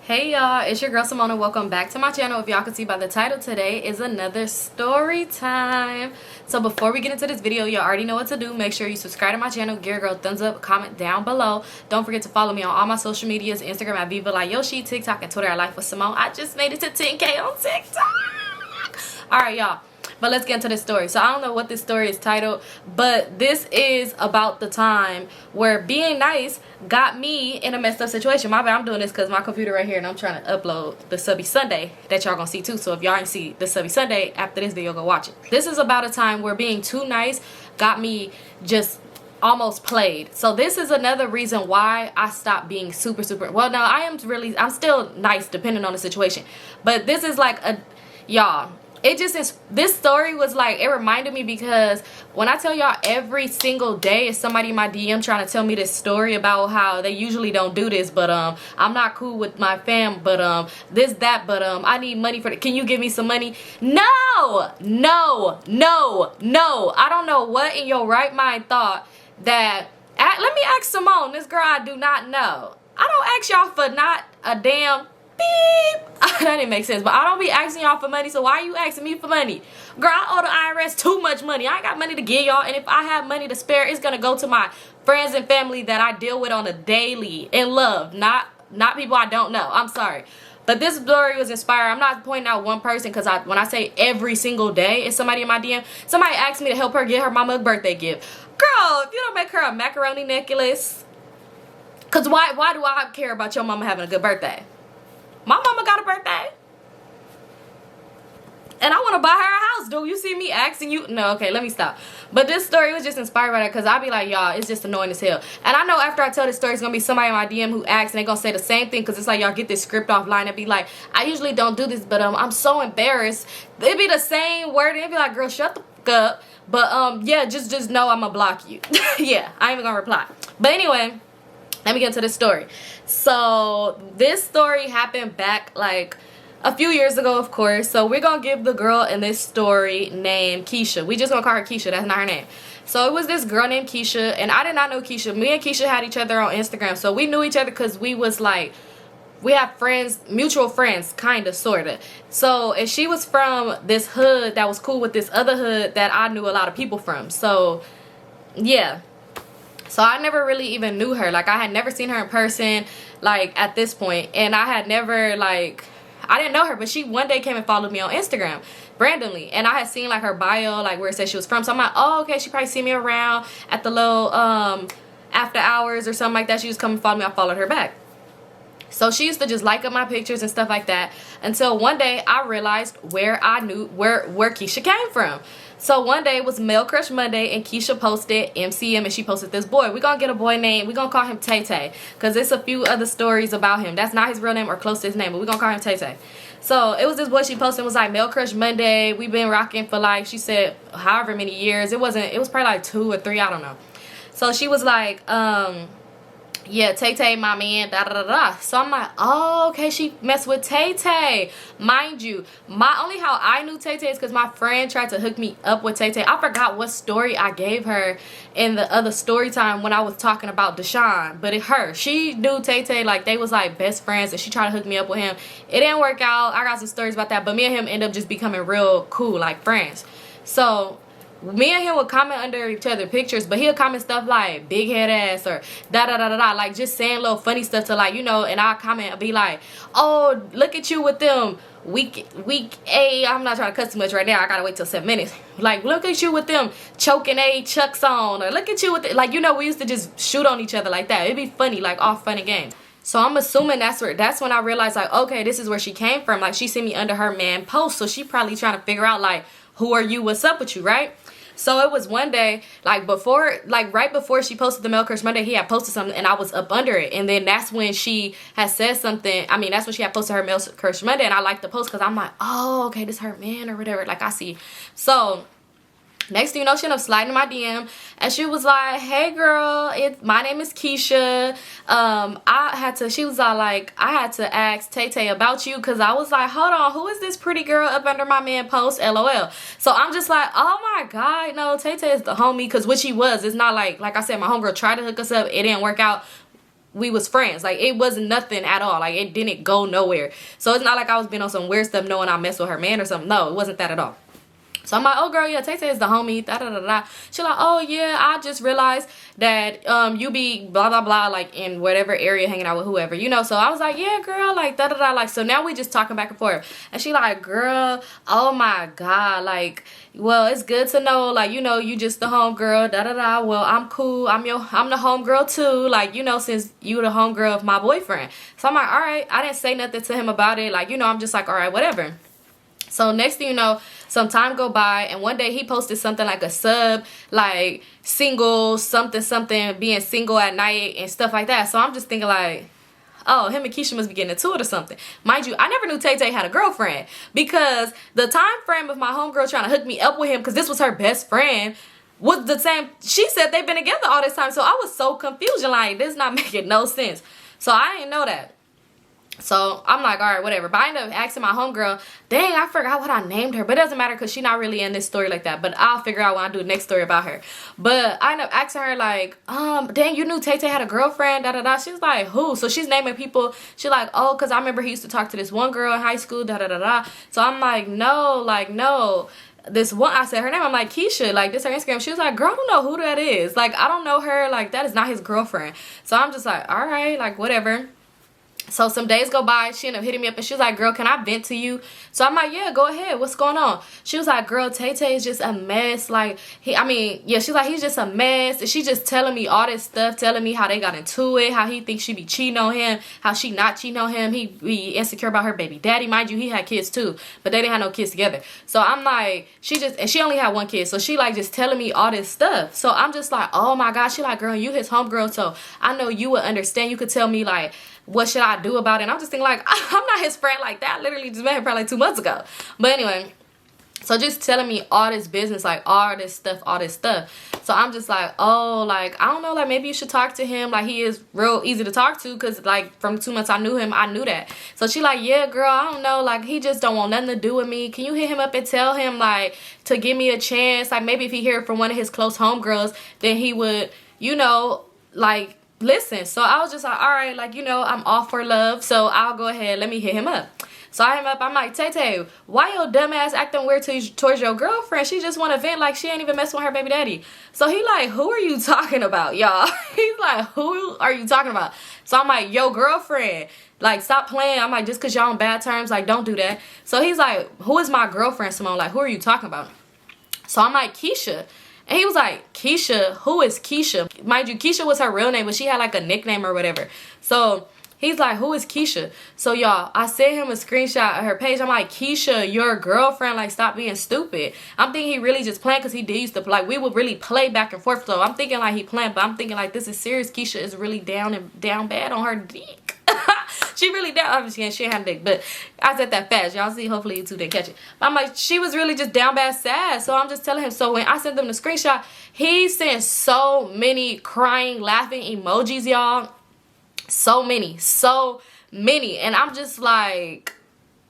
Hey y'all, it's your girl Symone and welcome back to my channel. If y'all can see by the title, today is another story time. So before we get into this video, you already know what to do. Make sure you subscribe to my channel, give your girl a thumbs up, comment down below. Don't forget to follow me on all my social medias, Instagram at Vivalayoshii, TikTok and Twitter at LifeWithSymone. I just made it to 10K on TikTok. Alright y'all, but let's get into this story. So I don't know what this story is titled, but this is about the time where being nice got me in a messed up situation. My bad, I'm doing this because my computer right here and I'm trying to upload the Subby Sunday that y'all gonna see too. So if y'all ain't see the Subby Sunday after this video, go watch it. This is about a time where being too nice got me just almost played. So this is another reason why I stopped being super well. Now I'm still nice depending on the situation, but this is like a y'all, it just is. This story was like, it reminded me because when I tell y'all every single day is somebody in my DM trying to tell me this story about how they usually don't do this, but I'm not cool with my fam, but this that, but I need money for it. Can you give me some money? No. I don't know what in your right mind thought that let me ask Symone, this girl I do not know. I don't ask y'all for not a damn beep. That didn't make sense, but I don't be asking y'all for money, so why are you asking me for money? Girl, I owe the IRS too much money. I ain't got money to give y'all, and if I have money to spare, it's gonna go to my friends and family that I deal with on a daily in love, not people I don't know. I'm sorry, but this story was inspired. I'm not pointing out one person because when I say every single day is somebody in my DM. Somebody asked me to help her get her mama a birthday gift. Girl, if you don't make her a macaroni necklace, because why do I care about your mama having a good birthday? My mama got a birthday. And I want to buy her a house. Do you see me asking you? No, okay, let me stop. But this story was just inspired by that because I be like, y'all, it's just annoying as hell. And I know after I tell this story, it's going to be somebody in my DM who asks and they're going to say the same thing because it's like y'all get this script offline and be like, I usually don't do this, but I'm so embarrassed. It'd be the same word. It'd be like, girl, shut the fuck up. But yeah, just know I'm going to block you. Yeah, I ain't even going to reply. But anyway, let me get into this story. So this story happened back like a few years ago, of course. So we're gonna give the girl in this story named Keisha. We just gonna call her Keisha. That's not her name. So it was this girl named Keisha, and I did not know Keisha. Me and Keisha had each other on Instagram, so we knew each other because we was like, we have friends, mutual friends, kind of, sort of. So, and she was from this hood that was cool with this other hood that I knew a lot of people from. So yeah. So I never really even knew her. Like, I had never seen her in person, like, at this point. And I had never, like, I didn't know her. But she one day came and followed me on Instagram randomly. And I had seen, like, her bio, like, where it said she was from. So I'm like, oh, okay, she probably see me around at the little after hours or something like that. She just come and follow me. I followed her back. So she used to just like up my pictures and stuff like that. Until one day I realized where I knew where Keisha came from. So one day it was Male Crush Monday and Keisha posted MCM and she posted this boy. We're going to get a boy named, we're going to call him Taytay. Because there's a few other stories about him. That's not his real name or close to his name, but we're going to call him Taytay. So it was this boy she posted, was like Male Crush Monday. We've been rocking for like, she said, however many years. It was probably like 2 or 3, I don't know. So she was like, yeah, Taytay, my man, da da da da. So I'm like, oh, okay, she messed with Taytay. Mind you, only how I knew Taytay is because my friend tried to hook me up with Taytay. I forgot what story I gave her in the other story time when I was talking about Deshaun. But she knew Taytay, like they was like best friends, and she tried to hook me up with him. It didn't work out. I got some stories about that, but me and him ended up just becoming real cool, like friends. So me and him would comment under each other pictures, but he'll comment stuff like big head ass or da da da da da, like just saying little funny stuff to, like, you know, and I'll comment and be like, oh, look at you with them week A. I'm not trying to cuss too much right now, I gotta wait till 7 minutes. Like, look at you with them choking A chucks on, or look at you with it. Like, you know, we used to just shoot on each other like that. It'd be funny, like all fun and games. So I'm assuming that's when I realized, like, okay, this is where she came from. Like, she seen me under her man post, so she probably trying to figure out, like, who are you, what's up with you, right? So it was one day, like right before she posted the Male Crush Monday, he had posted something and I was up under it. And then that's when she had said something. I mean, that's when she had posted her Male Crush Monday, and I liked the post because I'm like, oh, okay, this her man or whatever. Like, I see. So next thing you know, she ended up sliding in my DM and she was like, hey girl, my name is Keisha. She was all like, I had to ask Taytay about you because I was like, hold on, who is this pretty girl up under my man post, LOL. So I'm just like, oh my god, no, Taytay is the homie, because what she was, it's not like I said, my homegirl tried to hook us up, it didn't work out. we was friends. Like, it wasn't nothing at all. Like, it didn't go nowhere. So it's not like I was being on some weird stuff knowing I messed with her man or something. No, it wasn't that at all. So I'm like, oh girl, yeah, Taytay is the homie, da da da da. She like, oh yeah, I just realized that you be blah blah blah, like in whatever area hanging out with whoever, you know. So I was like, yeah girl, like da da da, like, so now we just talking back and forth. And she like, girl, oh my god, like, well, it's good to know, like, you know, you just the homegirl, da da da. Well, I'm cool, I'm the homegirl too, like, you know, since you the homegirl of my boyfriend. So I'm like, all right, I didn't say nothing to him about it, like, you know, I'm just like, all right, whatever. So next thing you know, some time go by, and one day he posted something like a sub, like single something something, being single at night and stuff like that. So I'm just thinking like, oh, him and Keisha must be getting into it or something. Mind you, I never knew Taytay had a girlfriend, because the time frame of my homegirl trying to hook me up with him, because this was her best friend, was the same. She said they've been together all this time. So I was so confused, like, this not making no sense. So I didn't know that. So I'm like, all right, whatever. But I ended up asking my homegirl, dang, I forgot what I named her. But it doesn't matter because she's not really in this story like that. But I'll figure out when I do the next story about her. But I ended up asking her, like, dang, you knew Taytay had a girlfriend, da da da. She's like, who? So she's naming people. She's like, oh, because I remember he used to talk to this one girl in high school, da da da da. So I'm like, no, like, no. This one, I said her name, I'm like, Keisha, like, this her Instagram. She was like, girl, I don't know who that is. Like, I don't know her. Like, that is not his girlfriend. So I'm just like, all right, like, whatever. So some days go by, she ended up hitting me up and she was like, girl, can I vent to you? So I'm like, yeah, go ahead. What's going on? She was like, girl, Taytay is just a mess. Like, she's like, he's just a mess. And she just telling me all this stuff, telling me how they got into it, how he thinks she be cheating on him, how she not cheating on him. He be insecure about her baby daddy. Mind you, he had kids too, but they didn't have no kids together. So I'm like, and she only had one kid. So she like just telling me all this stuff. So I'm just like, oh my gosh. She like, girl, you his homegirl. So I know you would understand. You could tell me like, what should I do about it? And I'm just thinking like, I'm not his friend like that. I literally just met him probably like 2 months ago. But anyway, so just telling me all this business, like all this stuff. So I'm just like, oh, like, I don't know, like maybe you should talk to him. Like, he is real easy to talk to, because like from 2 months I knew him, I knew that. So she like, yeah, girl, I don't know, like he just don't want nothing to do with me. Can you hit him up and tell him like to give me a chance? Like maybe if he hear it from one of his close homegirls, then he would, you know, like listen. So I was just like, all right, like, you know, I'm all for love, so I'll go ahead, let me hit him up. So I hit him up, I'm like, Taytay, why your dumb ass acting weird towards your girlfriend? She just want to vent, like she ain't even messing with her baby daddy. So he like, who are you talking about, y'all? He's like, who are you talking about? So I'm like, yo, girlfriend, like stop playing. I'm like, just because y'all on bad terms, like don't do that. So he's like, who is my girlfriend, Symone? Like, who are you talking about? So I'm like, Keisha. And he was like, Keisha? Who is Keisha? Mind you, Keisha was her real name, but she had like a nickname or whatever. So he's like, who is Keisha? So y'all, I sent him a screenshot of her page. I'm like, Keisha, your girlfriend, like stop being stupid. I'm thinking he really just playing, because he did used to, like, we would really play back and forth. So I'm thinking like he playing, but I'm thinking like this is serious. Keisha is really down bad on her dick. She really down. Obviously, she ain't had a dick, but I said that fast. Y'all see, hopefully you two didn't catch it. But I'm like, she was really just down bad sad. So I'm just telling him. So when I sent them the screenshot, he sent so many crying, laughing emojis, y'all. So many. And I'm just like,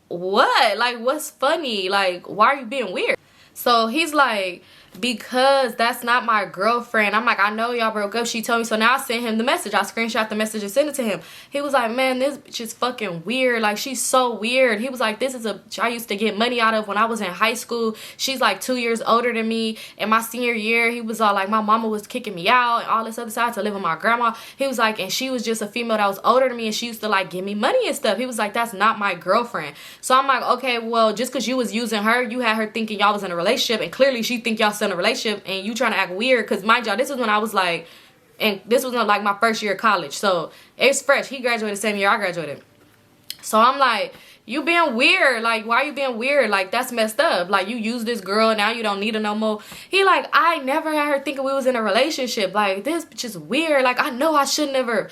what? Like, what's funny? Like, why are you being weird? So he's like, because that's not my girlfriend. I'm like, I know y'all broke up. She told me. So now I sent him the message. I screenshot the message and sent it to him. He was like, man, this bitch is fucking weird. Like, she's so weird. He was like, this is a bitch I used to get money out of when I was in high school. She's like 2 years older than me. In my senior year, he was all like, my mama was kicking me out and all this other side to live with my grandma. He was like, and she was just a female that was older than me, and she used to like give me money and stuff. He was like, that's not my girlfriend. So I'm like, okay, well, just because you was using her, you had her thinking y'all was in a relationship, and clearly she think y'all still in a relationship, and you trying to act weird. Because mind y'all, this was when I was like, and this was like my first year of college, so it's fresh. He graduated the same year I graduated. So I'm like, you being weird. Like, why are you being weird? Like, that's messed up. Like, you use this girl, now you don't need her no more. He like, I never had her thinking we was in a relationship. Like, this bitch is weird. Like, I know I should never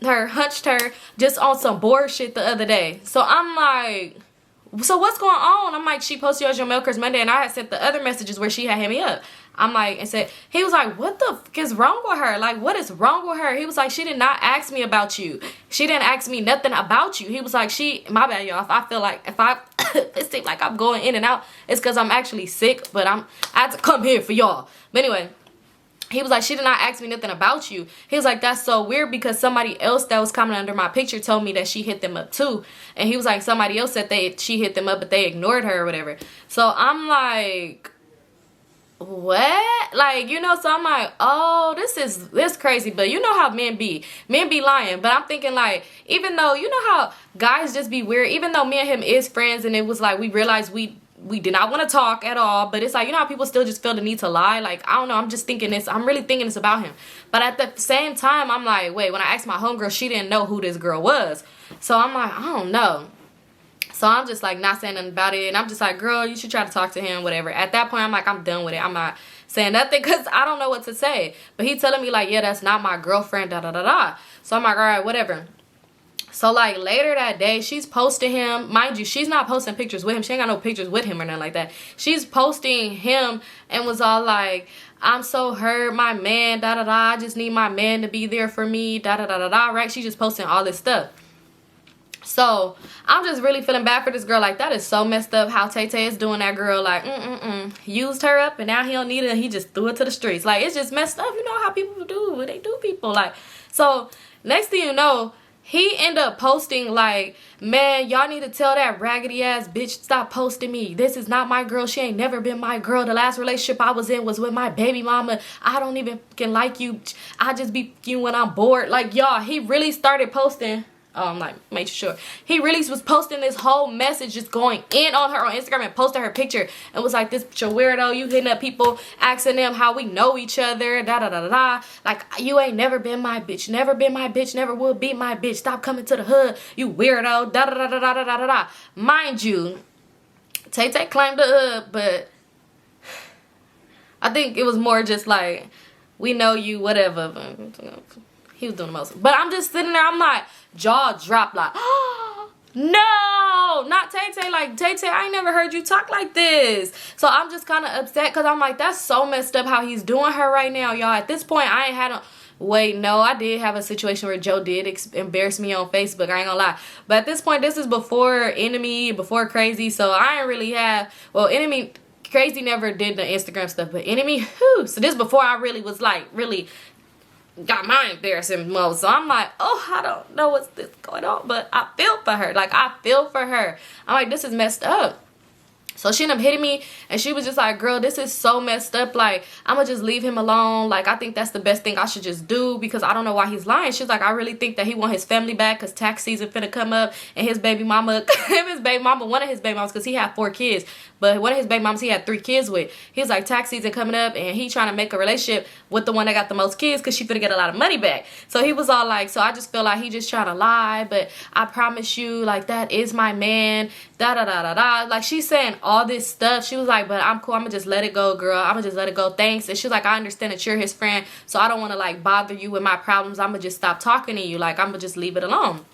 hunched her just on some bullshit the other day. So I'm like, so what's going on? I'm like, she posted yours on Mail Curse Monday, and I had sent the other messages where she had hit me up. I'm like, and said, he was like, what the fuck is wrong with her? Like, what is wrong with her? He was like, she did not ask me about you. She didn't ask me nothing about you. He was like, my bad, y'all. If I feel like, it seems like I'm going in and out, it's because I'm actually sick, but I had to come here for y'all. But anyway, he was like, she did not ask me nothing about you. He was like, that's so weird because somebody else that was commenting under my picture told me that she hit them up too. And he was like, somebody else said she hit them up, but they ignored her or whatever. So I'm like, what? Like, you know, so I'm like, oh, this crazy. But you know how men be lying. But I'm thinking, like, even though, you know how guys just be weird, even though me and him is friends, and it was like we realized we did not want to talk at all, but it's like, you know how people still just feel the need to lie. Like, I don't know, I'm just thinking this, I'm really thinking this about him. But at the same time, I'm like, wait, when I asked my homegirl, she didn't know who this girl was. So I'm like, I don't know. So I'm just like not saying nothing about it, and I'm just like, girl, you should try to talk to him, whatever. At that point, I'm like, I'm done with it. I'm not saying nothing because I don't know what to say. But he telling me like, yeah, that's not my girlfriend, da da da da. So I'm like, all right, whatever. So like later that day, she's posting him. Mind you, she's not posting pictures with him. She ain't got no pictures with him or nothing like that. She's posting him and was all like, I'm so hurt, my man, da da da. I just need my man to be there for me, da da da da da. Right? She's just posting all this stuff. So I'm just really feeling bad for this girl. Like, that is so messed up how Taytay is doing that girl. Like, used her up and now he don't need it and he just threw it to the streets. Like, it's just messed up. You know how people do. They do people. Like, so next thing you know, he ended up posting like, man, y'all need to tell that raggedy ass bitch stop posting me. This is not my girl. She ain't never been my girl. The last relationship I was in was with my baby mama. I don't even fucking like you. I just be you when I'm bored. Like, y'all, he really started posting. Like, make sure he really was posting this whole message, just going in on her on Instagram and posted her picture and was like, this bitch a weirdo, you hitting up people, asking them how we know each other, da da da da da. Like, you ain't never been my bitch, never been my bitch, never will be my bitch. Stop coming to the hood, you weirdo, da da da da da da da da. Mind you, Taytay claimed the hood, but I think it was more just like, we know you, whatever. He was doing the most. But I'm just sitting there, I'm like, jaw dropped, like, oh, no, not Taytay. Like, Taytay, I ain't never heard you talk like this. So I'm just kind of upset because I'm like, that's so messed up how he's doing her right now, y'all. At this point, I ain't had a... Wait, no, I did have a situation where Joe did embarrass me on Facebook. I ain't gonna lie. But at this point, this is before Enemy, before Crazy. So I ain't really have... Well, Enemy... Crazy never did the Instagram stuff, but Enemy, whew. So this before I really was like, really... got my embarrassing mode. So I'm like, oh, I don't know what's this going on, but I feel for her. Like, I feel for her. I'm like, this is messed up. So she ended up hitting me, and she was just like, girl, this is so messed up. Like, I'm going to just leave him alone. Like, I think that's the best thing I should just do because I don't know why he's lying. She's like, I really think that he want his family back because tax season finna come up, and his baby mama, one of his baby mamas, because he had 4 kids, but one of his baby mamas he had 3 kids with. He was like, tax season coming up, and he trying to make a relationship with the one that got the most kids because she finna get a lot of money back. So he was all like, so I just feel like he just trying to lie, but I promise you, like, that is my man, da da da da da. Like, she's saying all this stuff. She was like, but I'm cool, I'm gonna just let it go, girl. I'm gonna just let it go, thanks. And she's like, I understand that you're his friend, so I don't want to like bother you with my problems. I'm gonna just stop talking to you. Like, I'm gonna just leave it alone.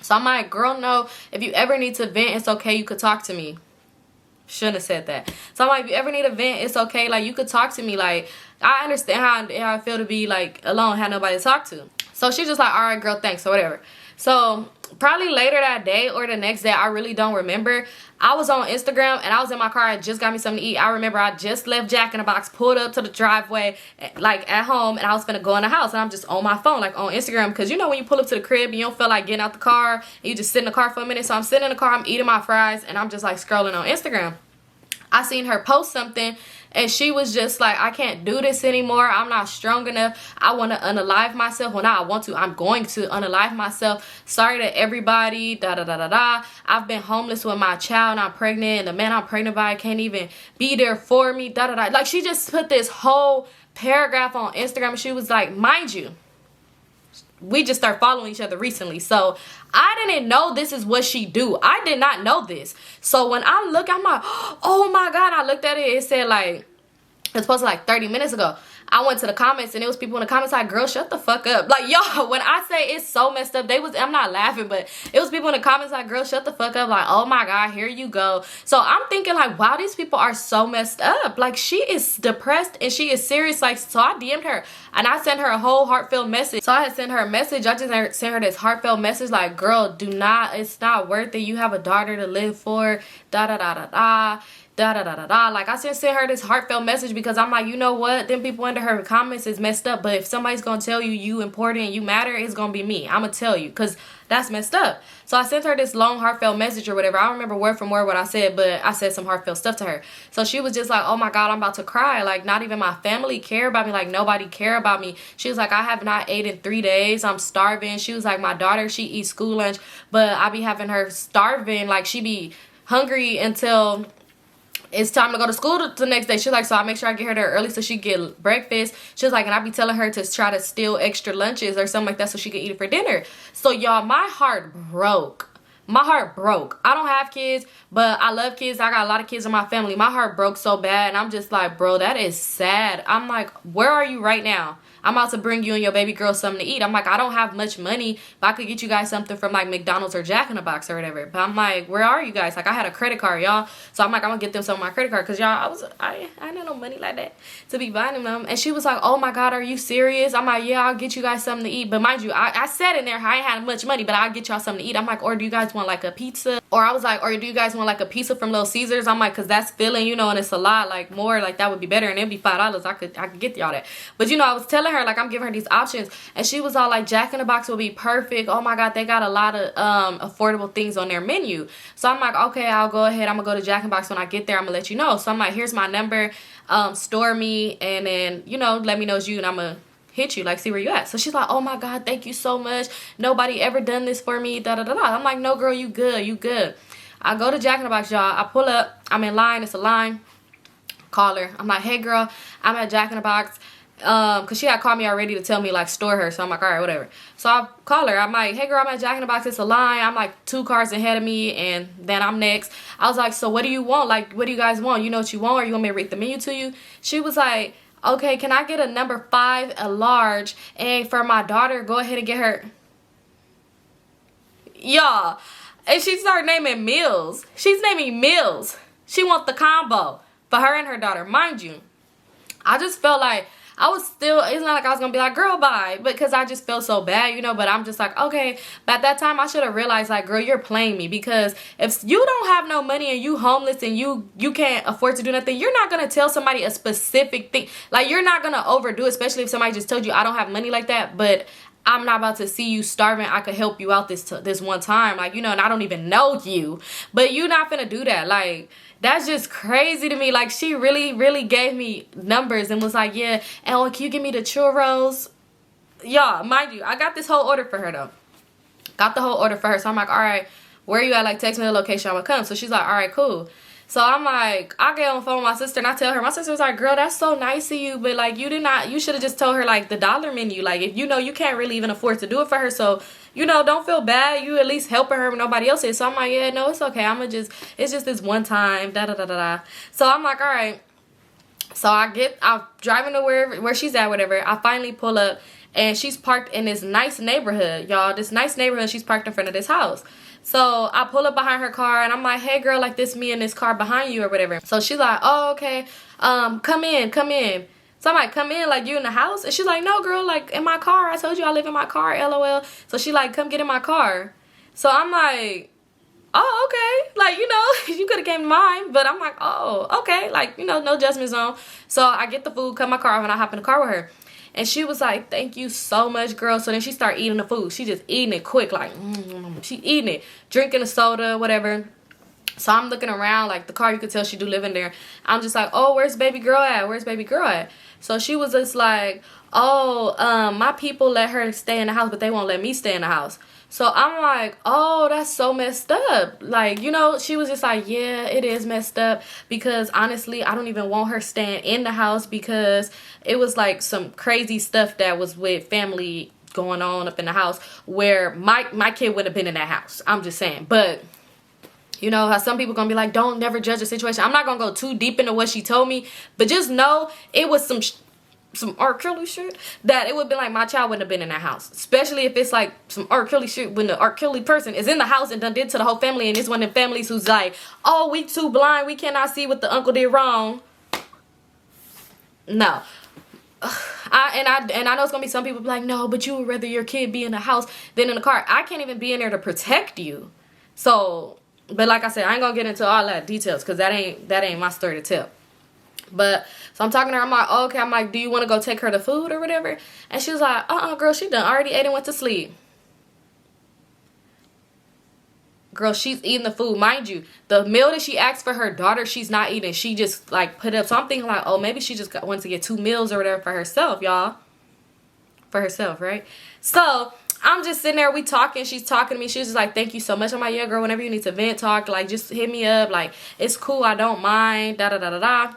So I'm like, girl, no, if you ever need to vent, it's okay, you could talk to me. Shouldn't have said that. So I'm like, if you ever need a vent, it's okay, like, you could talk to me. Like, I understand how I feel to be like alone, have nobody to talk to. So she's just like, all right, girl, thanks, or whatever. So probably later that day or the next day, I really don't remember, I was on Instagram and I was in my car. I just got me something to eat. I remember I just left Jack in the Box, pulled up to the driveway, like at home, and I was finna go in the house, and I'm just on my phone, like on Instagram, because you know when you pull up to the crib and you don't feel like getting out the car, and you just sit in the car for a minute. So I'm sitting in the car, I'm eating my fries, and I'm just like scrolling on Instagram. I seen her post something, and she was just like, I can't do this anymore. I'm not strong enough. I want to unalive myself. Well, now I want to. I'm going to unalive myself. Sorry to everybody. Da da da da da. I've been homeless with my child, and I'm pregnant, and the man I'm pregnant by can't even be there for me. Da da da. Like, she just put this whole paragraph on Instagram, and she was like, mind you, we just started following each other recently, so I didn't know this is what she do. I did not know this. So when I look, I'm like, oh my God. I looked at it. It said like, it's posted like 30 minutes ago. I went to the comments, and it was people in the comments like, girl, shut the fuck up. Like, y'all, when I say it's so messed up, I'm not laughing, but it was people in the comments like, girl, shut the fuck up. Like, oh my God, here you go. So I'm thinking like, wow, these people are so messed up. Like, she is depressed and she is serious. Like, so I DM'd her and I sent her a whole heartfelt message. So I had sent her a message. I just sent her this heartfelt message like, girl, it's not worth it. You have a daughter to live for, da da da da da. Like, I just sent her this heartfelt message because I'm like, you know what? Them people under her comments is messed up. But if somebody's going to tell you you important, you matter, it's going to be me. I'm going to tell you because that's messed up. So I sent her this long heartfelt message or whatever. I don't remember word from word what I said, but I said some heartfelt stuff to her. So she was just like, oh my God, I'm about to cry. Like, not even my family care about me. Like, nobody care about me. She was like, I have not ate in 3 days. I'm starving. She was like, my daughter, she eats school lunch, but I be having her starving. Like, she be hungry until it's time to go to school the next day. She's like, so I make sure I get her there early so she get breakfast. She was like, and I be telling her to try to steal extra lunches or something like that so she can eat it for dinner. So y'all, my heart broke. My heart broke. I don't have kids, but I love kids. I got a lot of kids in my family. My heart broke so bad, and I'm just like, bro, that is sad. I'm like, where are you right now? I'm about to bring you and your baby girl something to eat. I'm like, I don't have much money, but I could get you guys something from like McDonald's or Jack in the Box or whatever. But I'm like, where are you guys? Like, I had a credit card, y'all. So I'm like, I'm gonna get them some of my credit card because y'all, I didn't have no money like that to be buying them. And she was like, oh my God, are you serious? I'm like, yeah, I'll get you guys something to eat. But mind you, I said in there, I ain't had much money, but I'll get y'all something to eat. I'm like, or do you guys want like a pizza? Or I was like, or do you guys want like a pizza from Little Caesars? I'm like, cause that's filling, you know, and it's a lot like more, like that would be better, and it'd be $5. I could get y'all that. But you know, I was telling her, like, I'm giving her these options, and she was all like, Jack in the Box will be perfect. Oh my God, they got a lot of affordable things on their menu. So I'm like, okay, I'll go ahead. I'm gonna go to Jack in the Box when I get there. I'm gonna let you know. So I'm like, here's my number, store me, and then, you know, let me know it's you, and I'm gonna hit you, like, see where you at. So she's like, oh my God, thank you so much. Nobody ever done this for me, I'm like, no girl, you good, you good. I go to Jack in the Box, y'all. I pull up, I'm in line, it's a line. Call her. I'm like, hey girl, I'm at Jack in the Box. Cause she had called me already to tell me like store her. So I'm like, all right, whatever. So I call her. I'm like, hey girl, I'm at Jack in the Box. It's a line. I'm like 2 cars ahead of me, and then I'm next. I was like, so what do you want? Like, what do you guys want? You know what you want, or you want me to read the menu to you? She was like, okay, can I get a number 5, a large, and for my daughter, go ahead and get her. Y'all, and she started naming meals. She's naming meals. She wants the combo for her and her daughter. Mind you, I just felt like I was still, it's not like I was gonna be like, girl, bye, because I just felt so bad, you know. But I'm just like, okay. But at that time, I should have realized, like, girl, you're playing me, because if you don't have no money and you homeless and you can't afford to do nothing, you're not gonna tell somebody a specific thing. Like, you're not gonna overdo it, especially if somebody just told you, I don't have money like that, but I'm not about to see you starving. I could help you out this one time, like, you know, and I don't even know you, but you're not gonna do that. Like, that's just crazy to me. Like, she really gave me numbers and was like, yeah, and oh, can you give me the churros? Y'all, mind you, I got this whole order for her though. Got the whole order for her. So I'm like, all right, where you at? Like, text me the location, I'm gonna come. So she's like, all right, cool. So I'm like, I get on the phone with my sister and I tell her, my sister was like, girl, that's so nice of you, but like, you should have just told her like the dollar menu. Like, if you know you can't really even afford to do it for her, so, you know, don't feel bad. You at least helping her when nobody else is. So I'm like, yeah, no, it's okay. It's just this one time, So I'm like, all right. So I'm driving to where she's at, whatever. I finally pull up, and she's parked in this nice neighborhood, y'all. This nice neighborhood, she's parked in front of this house. So I pull up behind her car, and I'm like, hey girl, like, this me in this car behind you or whatever. So she's like, oh, okay, come in. So I'm like, come in, like, you in the house? And she's like, no girl, like, in my car. I told you I live in my car, LOL. So she like, come get in my car. So I'm like, oh, okay, like, you know, you could have came to mine, but I'm like, oh, okay, like, you know, no judgment zone. So I get the food, cut my car off, and I hop in the car with her. And she was like, thank you so much, girl. So then she started eating the food. She just eating it quick, like, she eating it, drinking a soda, whatever. So I'm looking around, like, the car, you could tell she do live in there. I'm just like, oh, where's baby girl at? Where's baby girl at? So she was just like, oh, my people let her stay in the house, but they won't let me stay in the house. So I'm like, oh, that's so messed up. Like, you know, she was just like, yeah, it is messed up, because honestly, I don't even want her staying in the house, because it was like some crazy stuff that was with family going on up in the house where my kid would have been in that house. I'm just saying. But you know how some people gonna be like, don't never judge a situation. I'm not gonna go too deep into what she told me, but just know it was some R. Kelly shit that it would be like my child wouldn't have been in that house, especially if it's like some R. Kelly shit when the R. Kelly person is in the house and done did to the whole family, and it's one of them families who's like, oh, we too blind, we cannot see what the uncle did wrong. No. I know it's gonna be some people be like, no, but you would rather your kid be in the house than in the car. I can't even be in there to protect you. So But like I said, I ain't gonna get into all that details because that ain't my story to tell. But so I'm talking to her, I'm like, oh, okay, I'm like, do you want to go take her to food or whatever? And she was like, girl, she done already ate and went to sleep. Girl, she's eating the food. Mind you, the meal that she asked for her daughter, she's not eating. She just like put up. So I'm thinking like, oh, maybe she just wants to get 2 meals or whatever for herself, y'all. For herself, right? So I'm just sitting there, we talking, she's talking to me, she's just like, thank you so much. I'm like, yeah, girl, whenever you need to vent, talk, like, just hit me up, like, it's cool, I don't mind, da-da-da-da-da.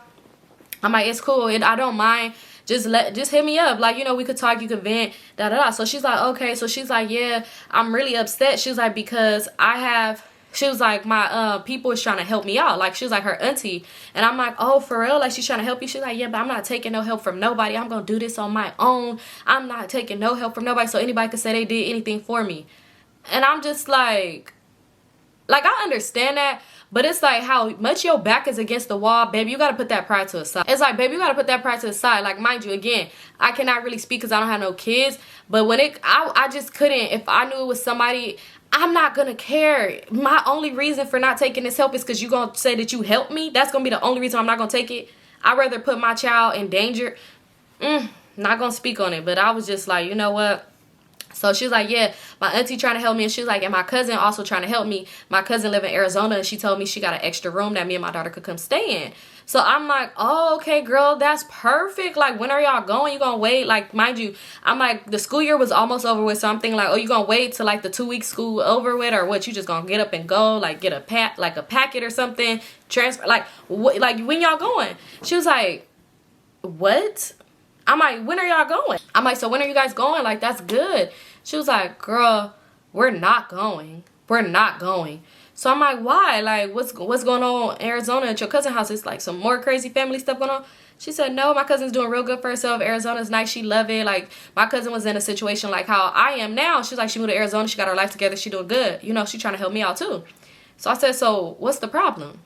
I'm like, it's cool, I don't mind, just hit me up, like, you know, we could talk, you could vent, da-da-da. So she's like, okay. So she's like, yeah, I'm really upset. She's like, because she was like, my people is trying to help me out. Like, she was like, her auntie. And I'm like, oh, for real? Like, she's trying to help you? She's like, yeah, but I'm not taking no help from nobody. I'm going to do this on my own. I'm not taking no help from nobody. So anybody could say they did anything for me. And I'm just like I understand that. But it's like how much your back is against the wall, baby, you got to put that pride to the side. It's like, baby, you got to put that pride to the side. Like, mind you, again, I cannot really speak because I don't have no kids. But when I just couldn't, if I knew it was somebody, I'm not going to care. My only reason for not taking this help is because you're going to say that you helped me. That's going to be the only reason I'm not going to take it. I'd rather put my child in danger. Not going to speak on it. But I was just like, you know what? So she was like, yeah, my auntie trying to help me. And she was like, and my cousin also trying to help me. My cousin live in Arizona. And she told me she got an extra room that me and my daughter could come stay in. So I'm like, oh, okay, girl, that's perfect. Like, when are y'all going? You gonna wait? Like, mind you, I'm like, the school year was almost over with. So I'm thinking like, oh, you gonna wait till like the 2-week school over with, or what? You just gonna get up and go, like get a packet or something, transfer, like what? Like, when y'all going? She was like, what? I'm like, when are y'all going? I'm like, so when are you guys going? Like, that's good. She was like, girl, we're not going. We're not going. So I'm like, why? Like, what's going on in Arizona at your cousin's house? It's like some more crazy family stuff going on. She said, no, my cousin's doing real good for herself. Arizona's nice. She love it. Like, my cousin was in a situation like how I am now. She's like, she moved to Arizona. She got her life together. She doing good. You know, she trying to help me out too. So I said, so what's the problem?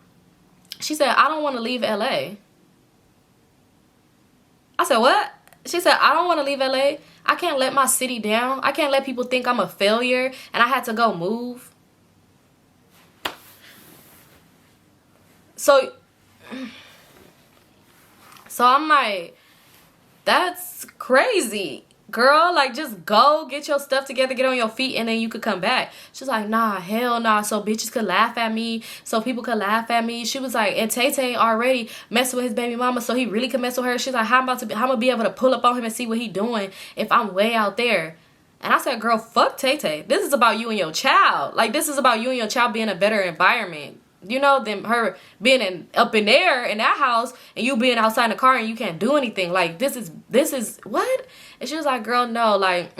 She said, I don't want to leave LA. I said, what? She said, I don't want to leave LA. I can't let my city down. I can't let people think I'm a failure and I had to go move. So I'm like, that's crazy. Girl, like, just go get your stuff together, get on your feet, and then you could come back. She's like, nah, hell nah. So bitches could laugh at me, so people could laugh at me. She was like, and Taytay already messing with his baby mama, so he really could mess with her. She's like, how I'm gonna be able to pull up on him and see what he doing if I'm way out there. And I said, girl, fuck Taytay. This is about you and your child. Like, this is about you and your child being a better environment. You know, than her being up in there in that house and you being outside in the car and you can't do anything. Like, this is what? And she was like, girl, no, like,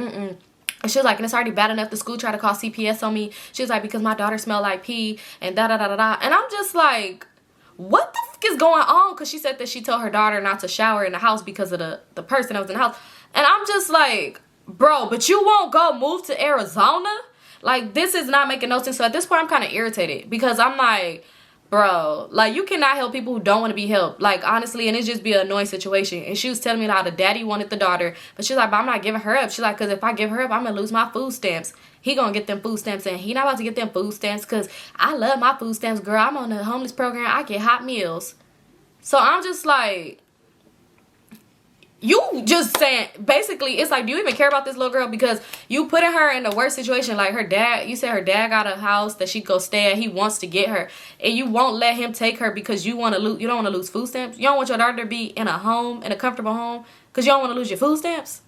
And she was like, and it's already bad enough the school tried to call CPS on me. She was like, because my daughter smelled like pee and da-da-da-da-da. And I'm just like, what the fuck is going on? Because she said that she told her daughter not to shower in the house because of the person that was in the house. And I'm just like, bro, but you won't go move to Arizona? Like, this is not making no sense. So at this point, I'm kind of irritated because I'm like, bro, like, you cannot help people who don't want to be helped. Like, honestly, and it's just be an annoying situation. And she was telling me how the daddy wanted the daughter. But she's like, but I'm not giving her up. She's like, because if I give her up, I'm going to lose my food stamps. He going to get them food stamps. And he not about to get them food stamps because I love my food stamps, girl. I'm on the homeless program. I get hot meals. So I'm just like, you just saying, basically, it's like, do you even care about this little girl? Because you putting her in the worst situation. Like, her dad, you said her dad got a house that she go stay at. He wants to get her. And you won't let him take her because you want to lose, you don't want to lose food stamps. You don't want your daughter to be in a home, in a comfortable home, because you don't want to lose your food stamps.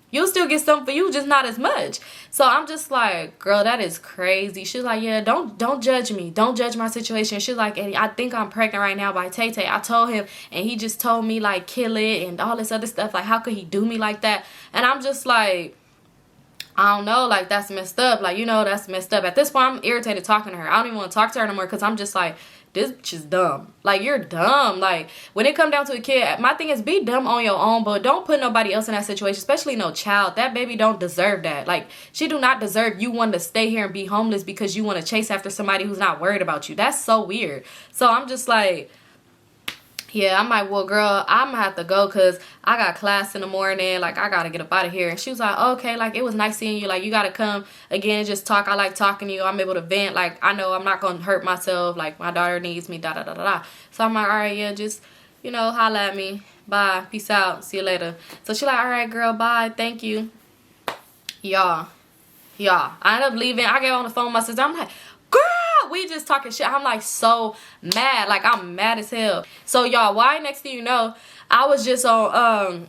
You'll still get something for you, just not as much. So I'm just like, girl, that is crazy. She's like, yeah, don't judge me. Don't judge my situation. She's like, and I think I'm pregnant right now by Taytay. I told him, and he just told me, like, kill it and all this other stuff. Like, how could he do me like that? And I'm just like, I don't know, like, that's messed up. Like, you know, that's messed up. At this point, I'm irritated talking to her. I don't even want to talk to her no more because I'm just like, this bitch is dumb. Like, you're dumb. Like, when it come down to a kid, my thing is be dumb on your own, but don't put nobody else in that situation, especially no child. That baby don't deserve that. Like, she do not deserve you wanting to stay here and be homeless because you want to chase after somebody who's not worried about you. That's so weird. So I'm just like, yeah, I'm like, well, girl, I'm gonna have to go because I got class in the morning. Like, I gotta get up out of here. And she was like, okay, like, it was nice seeing you. Like, you gotta come again and just talk. I like talking to you. I'm able to vent. Like, I know I'm not gonna hurt myself. Like, my daughter needs me, da da da da da. So I'm like, all right, yeah, just, you know, holla at me. Bye. Peace out. See you later. So she like, all right, girl, bye. Thank you. Y'all, I ended up leaving. I get on the phone with my sister. I'm like, girl, we just talking shit. I'm like so mad. Like, I'm mad as hell. So y'all, why next thing you know, I was just on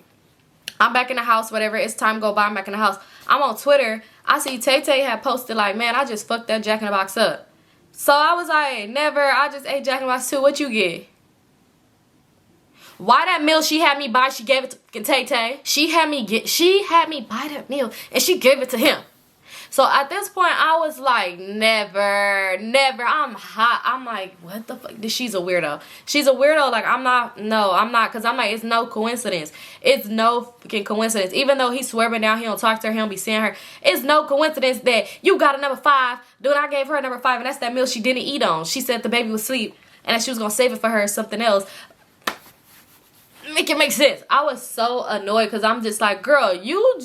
I'm back in the house, whatever. It's time to go by. I'm back in the house. I'm on Twitter. I see Taytay had posted like, man, I just fucked that Jack in the Box up. So I was like, never. I just ate Jack in the Box too. What you get? Why that meal she had me buy, she gave it to Taytay. She had me buy that meal and she gave it to him. So at this point, I was like, never. I'm hot. I'm like, what the fuck? She's a weirdo. She's a weirdo. Like, I'm not. Because I'm like, it's no coincidence. It's no fucking coincidence. Even though he swear me down, he don't talk to her, he don't be seeing her. It's no coincidence that you got a number 5. Dude, I gave her a number 5, and that's that meal she didn't eat on. She said the baby was asleep, and that she was going to save it for her or something else. Make it make sense. I was so annoyed because I'm just like, girl, you.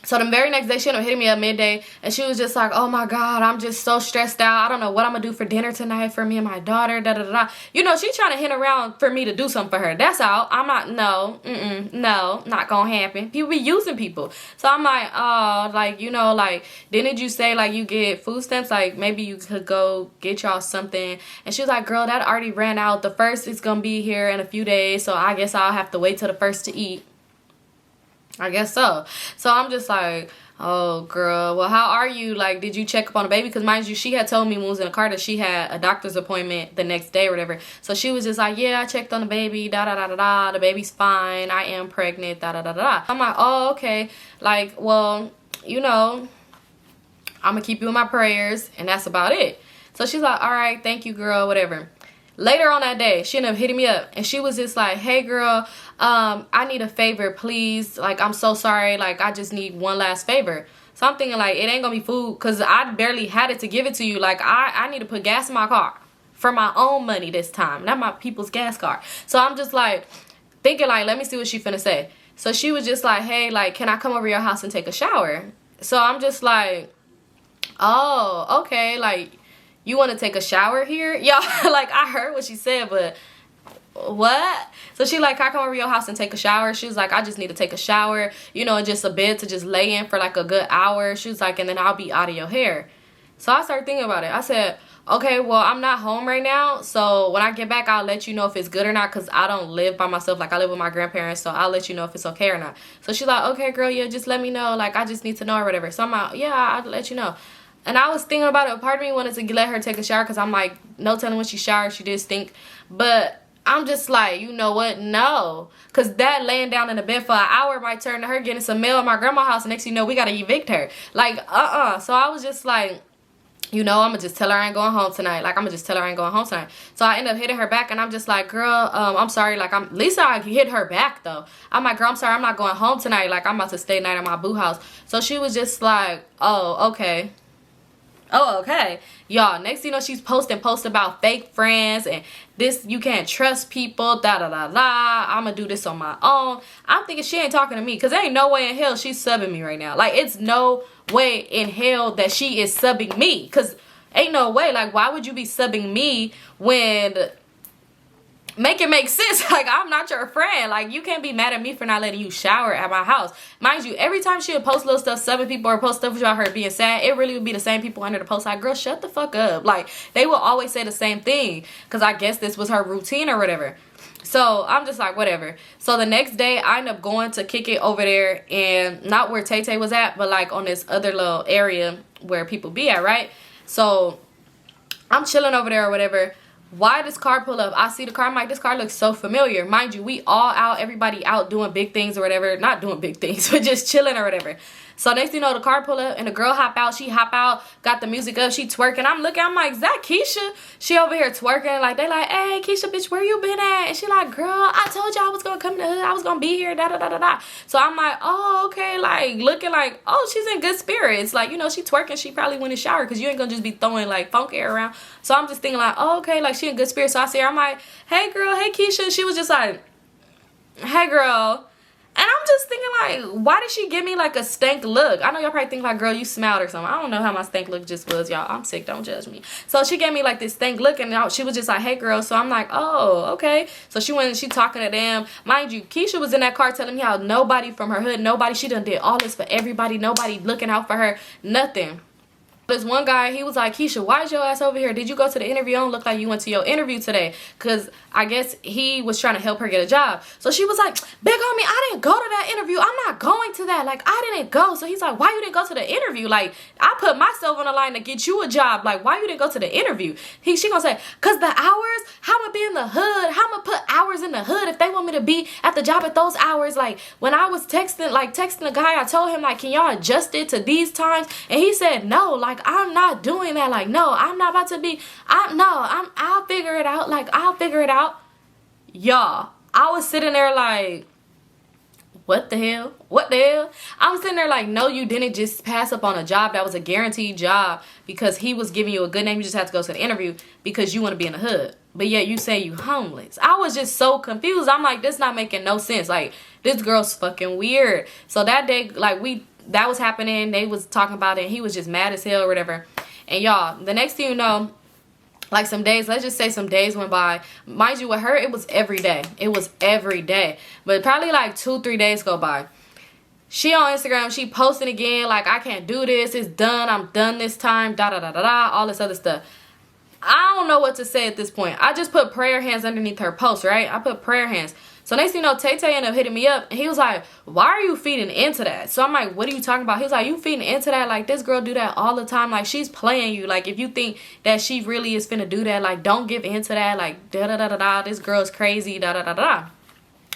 So the very next day, she ended up hitting me at midday, and she was just like, oh my God, I'm just so stressed out. I don't know what I'm going to do for dinner tonight for me and my daughter, da da da da. You know, she's trying to hint around for me to do something for her. That's all. I'm not, no, not going to happen. People be using people. So I'm like, oh, like, you know, like, didn't you say, like, you get food stamps? Like, maybe you could go get y'all something. And she was like, girl, that already ran out. The first is going to be here in a few days, so I guess I'll have to wait till the first to eat. I guess so. So I'm just like, oh, girl, well, how are you? Like, did you check up on the baby? Because, mind you, she had told me when we was in the car that she had a doctor's appointment the next day or whatever. So she was just like, yeah, I checked on the baby, da-da-da-da-da. The baby's fine. I am pregnant, da-da-da-da-da. I'm like, oh, okay. Like, well, you know, I'm going to keep you in my prayers, and that's about it. So she's like, all right, thank you, girl, whatever. Later on that day, she ended up hitting me up, and she was just like, hey, girl, I need a favor, please. Like, I'm so sorry. Like, I just need one last favor. So I'm thinking, like, it ain't gonna be food because I barely had it to give it to you. Like, I need to put gas in my car for my own money this time, not my people's gas card. So I'm just, like, thinking, like, let me see what she finna say. So she was just like, hey, like, can I come over your house and take a shower? So I'm just like, oh, okay, like, you want to take a shower here? Y'all, like, I heard what she said, but what? So she like, can I come over your house and take a shower? She was like, I just need to take a shower, you know, just a bed to just lay in for like a good hour. She was like, and then I'll be out of your hair. So I started thinking about it. I said, okay, well, I'm not home right now, so when I get back, I'll let you know if it's good or not, because I don't live by myself. Like, I live with my grandparents, so I'll let you know if it's okay or not. So she's like, okay, girl, yeah, just let me know. Like, I just need to know or whatever. So I'm like, yeah, I'll let you know. And I was thinking about it. Part of me wanted to let her take a shower because I'm like, no telling when she showered, she did stink. But I'm just like, you know what? No. Because that laying down in the bed for an hour might turn to her getting some mail at my grandma's house. And next thing you know, we got to evict her. Like, So I was just like, you know, I'm going to just tell her I ain't going home tonight. Like, I'm going to just tell her I ain't going home tonight. So I end up hitting her back, and I'm just like, girl, I'm sorry. Like, at least I hit her back, though. I'm like, girl, I'm sorry. I'm not going home tonight. Like, I'm about to stay night at my boo house. So she was just like, oh, okay. Oh, okay. Y'all, next thing you know, she's posting posts about fake friends and this, you can't trust people, da-da-da-da. I'm going to do this on my own. I'm thinking she ain't talking to me because there ain't no way in hell she's subbing me right now. Like, it's no way in hell that she is subbing me because ain't no way. Like, why would you be subbing me when... Make it make sense. Like, I'm not your friend. Like, you can't be mad at me for not letting you shower at my house. Mind you, every time she would post little stuff, subbing people or post stuff about her being sad, it really would be the same people under the post. Like, girl, shut the fuck up. Like, they will always say the same thing because I guess this was her routine or whatever. So I'm just like, whatever. So the next day, I end up going to kick it over there, and not where Taytay was at, but like on this other little area where people be at, right? So I'm chilling over there or whatever. Why this car pull up? I see the car. I'm like, this car looks so familiar. Mind you, we all out, everybody out doing big things or whatever. Not doing big things, but just chilling or whatever. So next thing you know, the car pull up and the girl hop out. She hop out, got the music up, she twerking. I'm looking, I'm like, is that Keisha? She over here twerking. Like, they like, hey, Keisha, bitch, where you been at? And she like, girl, I told you I was gonna come to the hood. I was gonna be here, da da da da da. So I'm like, oh, okay, like looking like, oh, she's in good spirits. Like, you know, she twerking. She probably went in the shower because you ain't gonna just be throwing like funk air around. So I'm just thinking like, oh, okay, like she in good spirits. So I see her, I'm like, hey, girl, hey, Keisha. She was just like, hey, girl. And I'm just thinking like, why did she give me like a stank look? I know y'all probably think like, girl, you smelled or something. I don't know how my stank look just was, y'all. I'm sick, don't judge me. So she gave me like this stank look, and she was just like, hey, girl. So I'm like, oh, okay. So she went and she talking to them. Mind you, Keisha was in that car telling me how nobody from her hood, nobody, she done did all this for everybody, nobody looking out for her, nothing. This one guy, he was like, Keisha, why is your ass over here? Did you go to the interview? I don't look like you went to your interview today. Because I guess he was trying to help her get a job. So she was like, big homie, I didn't go to that interview. I'm not going to that. Like, I didn't go. So he's like, why you didn't go to the interview? Like, I put myself on the line to get you a job. Like, why you didn't go to the interview? She gonna say, because the hours, how I'm gonna be in the hood? How I'm gonna put hours in the hood if they want me to be at the job at those hours? Like, when I was texting the guy, I told him, like, can y'all adjust it to these times? And he said, no, like, I'm not doing that. Like, no, I'm not about to be, I'll figure it out. Like, I'll figure it out. Y'all, I was sitting there like, what the hell? What the hell? I was sitting there like, no, you didn't just pass up on a job that was a guaranteed job because he was giving you a good name. You just have to go to the interview because you want to be in the hood. But yet you say you homeless. I was just so confused. I'm like, this not making no sense. Like, this girl's fucking weird. So that day, like, that was happening. They was talking about it. And he was just mad as hell or whatever. And y'all, the next thing you know, like some days, let's just say some days went by. Mind you, with her, it was every day. It was every day. But probably like 2-3 days go by. She on Instagram, she posting again, like, I can't do this. It's done. I'm done this time. Da da da da da. All this other stuff. I don't know what to say at this point. I just put prayer hands underneath her post, right? I put prayer hands. So next thing you know, Taytay ended up hitting me up. And he was like, why are you feeding into that? So I'm like, what are you talking about? He was like, you feeding into that? Like, this girl do that all the time. Like, she's playing you. Like, if you think that she really is finna do that, like, don't give into that. Like, da-da-da-da-da. This girl's crazy, da-da-da-da.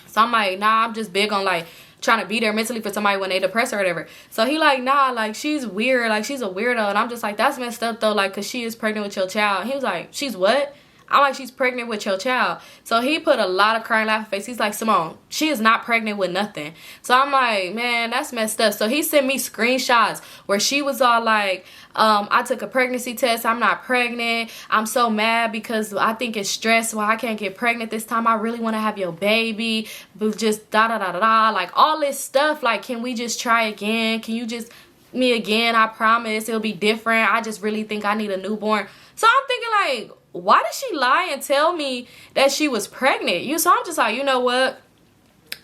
So I'm like, nah, I'm just big on, like, trying to be there mentally for somebody when they depressed or whatever. So he like, nah, like, she's weird. Like, she's a weirdo. And I'm just like, that's messed up, though. Like, because she is pregnant with your child. And he was like, she's what? I'm like, she's pregnant with your child. So he put a lot of crying laughing face. He's like, Symone, she is not pregnant with nothing. So I'm like, man, that's messed up. So he sent me screenshots where she was all like, I took a pregnancy test. I'm not pregnant. I'm so mad because I think it's stress why I can't get pregnant this time. I really want to have your baby. But just da-da-da-da-da. Like, all this stuff. Like, can we just try again? Can you just me again? I promise it'll be different. I just really think I need a newborn. So I'm thinking like, why did she lie and tell me that she was pregnant? So I'm just like, you know what?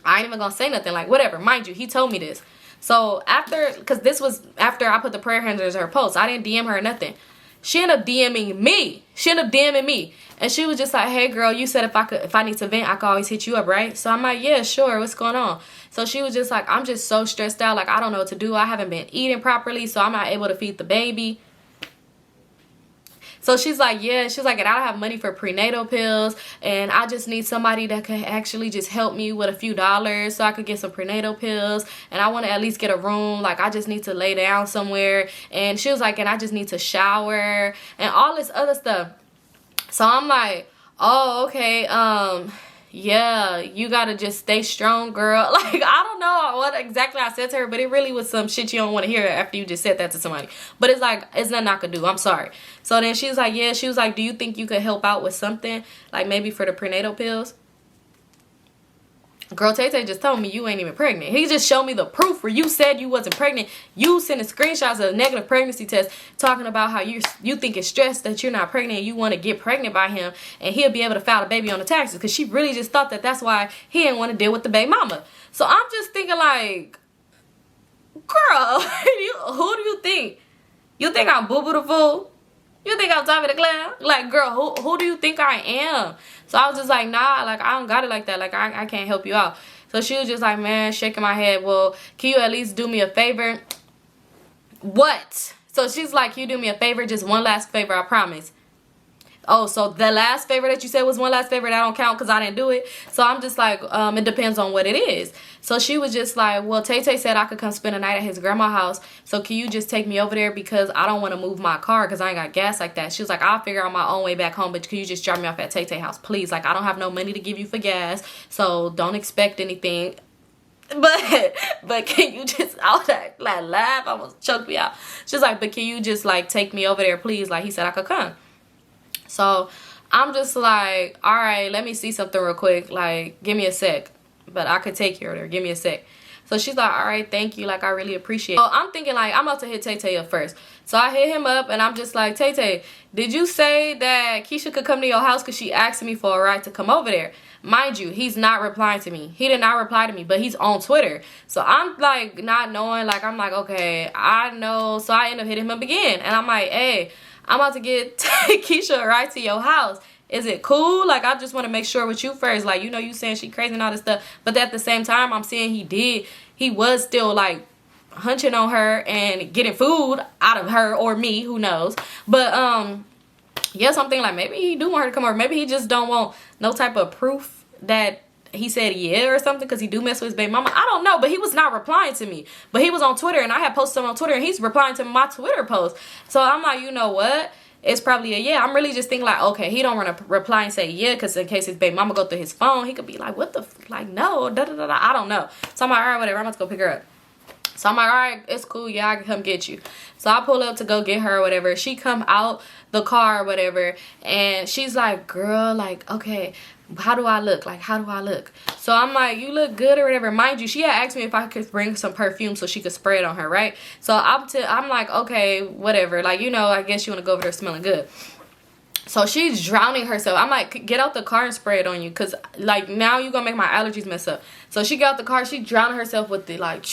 I ain't even gonna say nothing. Like, whatever. Mind you, he told me this. So after, because this was after I put the prayer hands in her post. I didn't DM her or nothing. She ended up DMing me. She ended up DMing me. And she was just like, hey girl, you said if I need to vent, I could always hit you up, right? So I'm like, yeah, sure. What's going on? So she was just like, I'm just so stressed out. Like, I don't know what to do. I haven't been eating properly, so I'm not able to feed the baby. So she's like, yeah, she's like, and I don't have money for prenatal pills, and I just need somebody that could actually just help me with a few dollars so I could get some prenatal pills, and I want to at least get a room. Like, I just need to lay down somewhere. And she was like, and I just need to shower and all this other stuff. So I'm like, oh, okay, yeah, you gotta just stay strong, girl. Like, I don't know what exactly I said to her, but it really was some shit you don't want to hear after you just said that to somebody. But it's like, it's nothing I could do. I'm sorry. So then she was like, yeah, she was like, do you think you could help out with something? Like, maybe for the prenatal pills? Girl, Taytay just told me you ain't even pregnant. He just showed me the proof where you said you wasn't pregnant. You sending screenshots of a negative pregnancy test talking about how you think it's stressed that you're not pregnant and you want to get pregnant by him and he'll be able to file a baby on the taxes, because she really just thought that that's why he didn't want to deal with the baby mama. So I'm just thinking like, girl, who do you think? You think I'm Boo Boo the Fool? You think I'm Tommy the Clown? Like, girl, who do you think I am? So I was just like, nah, like, I don't got it like that. Like, I can't help you out. So she was just like, man, shaking my head. Well, can you at least do me a favor? What? So she's like, can you do me a favor? Just one last favor, I promise. Oh, so the last favor that you said was one last favor, that don't count because I didn't do it. So I'm just like, it depends on what it is. So she was just like, well, Taytay said I could come spend a night at his grandma's house. So can you just take me over there because I don't want to move my car because I ain't got gas like that. She was like, I'll figure out my own way back home, but can you just drop me off at Taytay house, please? Like, I don't have no money to give you for gas, so don't expect anything. But can you just, I was like laugh, almost choked me out. She was like, but can you just like take me over there, please? Like, he said I could come. So I'm just like, all right, let me see something real quick. Like, give me a sec. But I could take you over there. Give me a sec. So she's like, all right, thank you. Like, I really appreciate it. So I'm thinking like, I'm about to hit Taytay up first. So I hit him up and I'm just like, Taytay, did you say that Keisha could come to your house because she asked me for a ride to come over there? Mind you, he's not replying to me. He did not reply to me, but he's on Twitter. So I'm like, not knowing, like, I'm like, okay, I know. So I end up hitting him up again. And I'm like, hey, I'm about to get Keisha a ride to your house. Is it cool? Like, I just want to make sure with you first. Like, you know, you saying she crazy and all this stuff. But at the same time, I'm seeing he was still, like, hunching on her and getting food out of her or me. Who knows? But, yeah, something like maybe he do want her to come over. Maybe he just don't want no type of proof that he said yeah or something because he do mess with his baby mama. I don't know, but he was not replying to me. But he was on Twitter and I had posted him on Twitter and he's replying to my Twitter post. So I'm like, you know what? It's probably a yeah. I'm really just thinking like, okay, he don't want to reply and say yeah because in case his baby mama go through his phone, he could be like, what the like, no, da da da da. I don't know. So I'm like, all right, whatever. I'm about to go pick her up. So I'm like, all right, it's cool. Yeah, I can come get you. So I pull up to go get her or whatever. She come out the car or whatever. And she's like, girl, like, okay, how do I look? Like, how do I look? So I'm like, you look good or whatever. Mind you, she had asked me if I could bring some perfume so she could spray it on her, right? So I'm like, okay, whatever. Like, you know, I guess you want to go over there smelling good. So she's drowning herself. I'm like, get out the car and spray it on you. Because, like, now you're going to make my allergies mess up. So she got out the car. She drowned herself with the, like,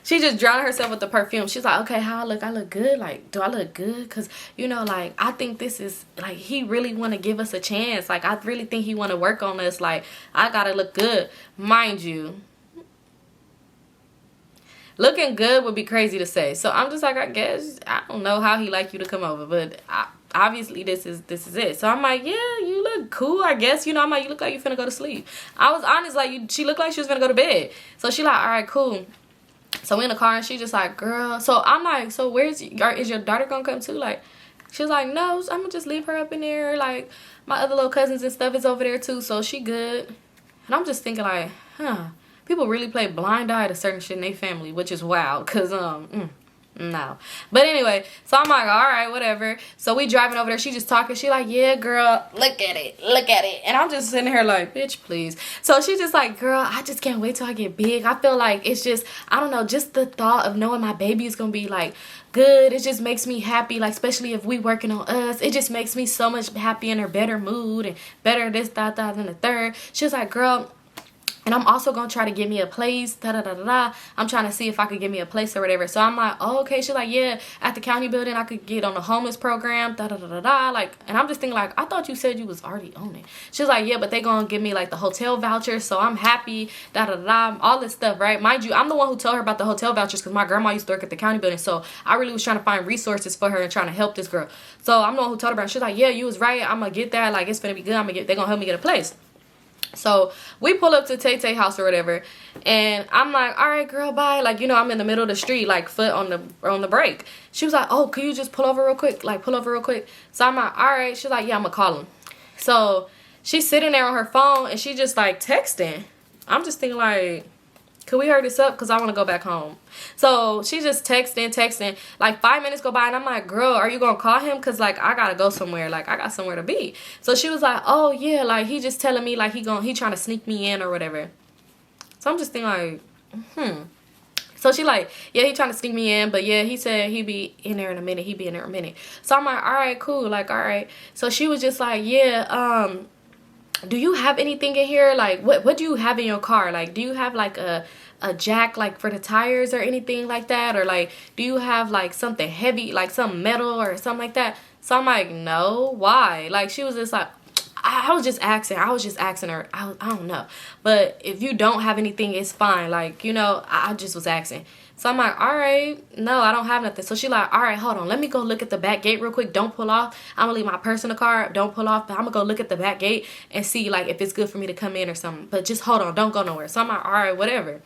she just drowned herself with the perfume. She's like, okay, how I look? I look good? Like, do I look good? Because, you know, like, I think this is, like, he really want to give us a chance. Like, I really think he want to work on us. Like, I got to look good. Mind you, looking good would be crazy to say. So I'm just like, I guess, I don't know how he like you to come over. But obviously, this is it. So I'm like, yeah, you look cool, I guess. You know, I'm like, you look like you finna go to sleep. I was honest, like, she looked like she was finna go to bed. So she like, all right, cool. So we in the car and she just like, girl. So I'm like, so is your daughter gonna come too? Like, she was like, no, I'm gonna just leave her up in there. Like, my other little cousins and stuff is over there too, so she good. And I'm just thinking like, huh, people really play blind eye to certain shit in their family, which is wild. Cause no. But anyway, so I'm like, all right, whatever. So we driving over there. She just talking. She like, yeah, girl, look at it. Look at it. And I'm just sitting here like, bitch, please. So she just like, girl, I just can't wait till I get big. I feel like it's just, I don't know, just the thought of knowing my baby is going to be like good. It just makes me happy. Like, especially if we working on us. It just makes me so much happy in a better mood and better this, that, than the third. She was like, girl, and I'm also going to try to get me a place, I'm trying to see if I could get me a place or whatever. So I'm like, oh, okay. She's like, yeah, at the county building, I could get on the homeless program, Like, and I'm just thinking, like, I thought you said you was already on it. She's like, yeah, but they going to give me, like, the hotel vouchers. So I'm happy, all this stuff, right? Mind you, I'm the one who told her about the hotel vouchers because my grandma used to work at the county building. So I really was trying to find resources for her and trying to help this girl. So I'm the one who told her about it. She's like, yeah, you was right. I'm going to get that. Like, it's going to be good. They're going to help me get a place. So we pull up to Taytay house or whatever, and I'm like, all right, girl, bye. Like, you know, I'm in the middle of the street, like, foot on the brake. She was like, oh, can you just pull over real quick? Like, pull over real quick. So I'm like, all right. She's like, yeah, I'm gonna call him. So she's sitting there on her phone, and she just, like, texting. I'm just thinking, like, could we hurry this up? Because I want to go back home. So she just texting. Like, 5 minutes go by, and I'm like, girl, are you going to call him? Because, like, I got to go somewhere. Like, I got somewhere to be. So she was like, oh, yeah, like, he just telling me, like, he trying to sneak me in or whatever. So I'm just thinking, like, So she like, yeah, he trying to sneak me in. But, yeah, he said he be in there in a minute. He be in there in a minute. So I'm like, all right, cool. Like, all right. So she was just like, yeah, do you have anything in here? Like, what do you have in your car? Like, do you have, like, a jack, like, for the tires or anything like that? Or, like, do you have, like, something heavy, like, some metal or something like that? So I'm like, no, why? Like, she was just like, I was just asking her. I don't know. But if you don't have anything, it's fine. Like, you know, I just was asking. So I'm like, all right, no, I don't have nothing. So she like, all right, hold on, let me go look at the back gate real quick. Don't pull off. I'm gonna leave my purse in the car. Don't pull off, but I'm gonna go look at the back gate and see like if it's good for me to come in or something. But just hold on, don't go nowhere. So I'm like, all right, whatever.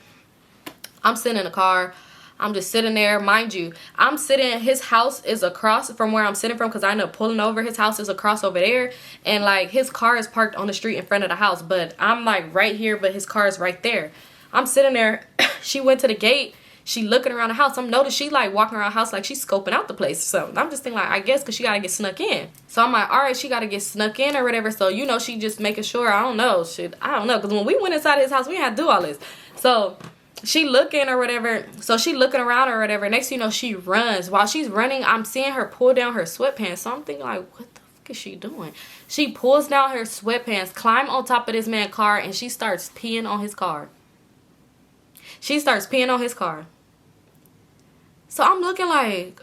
I'm sitting in the car. I'm just sitting there. Mind you, I'm sitting, his house is across from where I'm sitting from because I end up pulling over. His house is across over there. And like his car is parked on the street in front of the house. But I'm like right here, but his car is right there. I'm sitting there. She went to the gate. She looking around the house. I'm noticed she like walking around the house like she's scoping out the place. So I'm just thinking like, I guess because she got to get snuck in. So I'm like, all right, she got to get snuck in or whatever. So, you know, she just making sure. I don't know. Shit, I don't know. Because when we went inside his house, we had to do all this. So she looking or whatever. So she looking around or whatever. Next thing you know, she runs. While she's running, I'm seeing her pull down her sweatpants. So I'm thinking like, what the fuck is she doing? She pulls down her sweatpants, climb on top of this man's car, and she starts peeing on his car. She starts peeing on his car. So I'm looking like,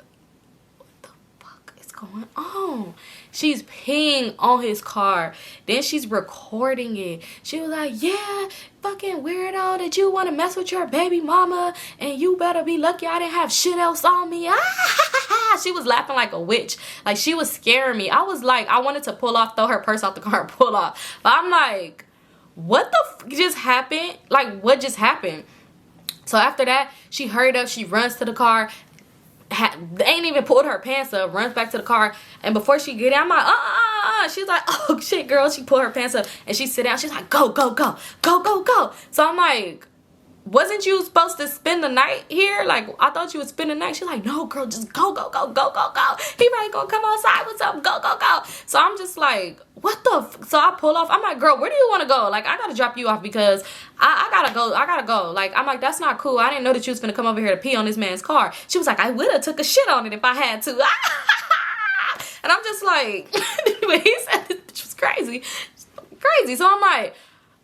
what the fuck is going on? She's peeing on his car. Then she's recording it. She was like, yeah, fucking weirdo that you want to mess with your baby mama. And you better be lucky I didn't have shit else on me. She was laughing like a witch. Like she was scaring me. I was like, I wanted to pull off, throw her purse out the car and pull off. But I'm like, what the fuck just happened? Like what just happened? So after that, she hurried up. She runs to the car. Ain't even pulled her pants up. Runs back to the car. And before she get out, I'm like, She's like, oh, shit, girl. She pulled her pants up. And she sit down. She's like, go, go, go. Go, go, go. So I'm like, wasn't you supposed to spend the night here? Like, I thought you would spend the night. She's like, no, girl, just go, go, go, go, go, go. He probably gonna come outside with something. Go, go, go. So I'm just like, what the so I pull off. I'm like, girl, where do you want to go? Like, I gotta drop you off because I gotta go. I gotta go. Like, I'm like, that's not cool. I didn't know that you was gonna come over here to pee on this man's car. She was like, I would have took a shit on it if I had to. And I'm just like, anyway, he said this bitch was crazy. Crazy. So I'm like,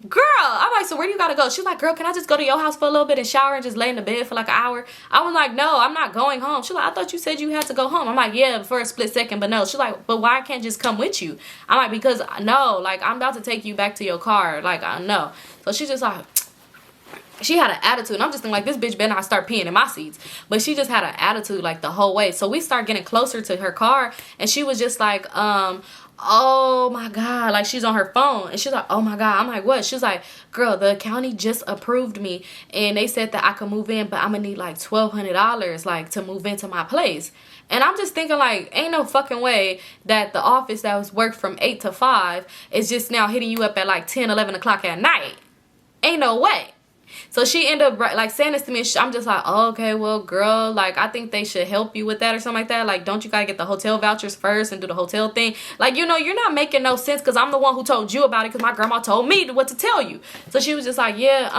girl, I'm like, so where do you gotta go? She's like, girl, can I just go to your house for a little bit and shower and just lay in the bed for like an hour? I was like, no, I'm not going home. She's like, I thought you said you had to go home. I'm like, yeah, for a split second, but no. She's like, but why I can't just come with you? I'm like, because no, like I'm about to take you back to your car. Like, I know. So she's just like, she had an attitude. And I'm just thinking like, this bitch better not start peeing in my seats. But she just had an attitude like the whole way. So we start getting closer to her car and she was just like, oh my God, like she's on her phone and she's like, oh my God. I'm like, what? She's like, girl, the county just approved me and they said that I could move in, but I'm gonna need like $1,200 like to move into my place. And I'm just thinking like, ain't no fucking way that the office that was worked from 8 to 5 is just now hitting you up at like 10, 11 o'clock at night. Ain't no way. So she ended up like saying this to me. I'm just like, oh, okay, well, girl, like I think they should help you with that or something like that. Like, don't you gotta get the hotel vouchers first and do the hotel thing? Like, you know, you're not making no sense because I'm the one who told you about it because my grandma told me what to tell you. So she was just like, yeah,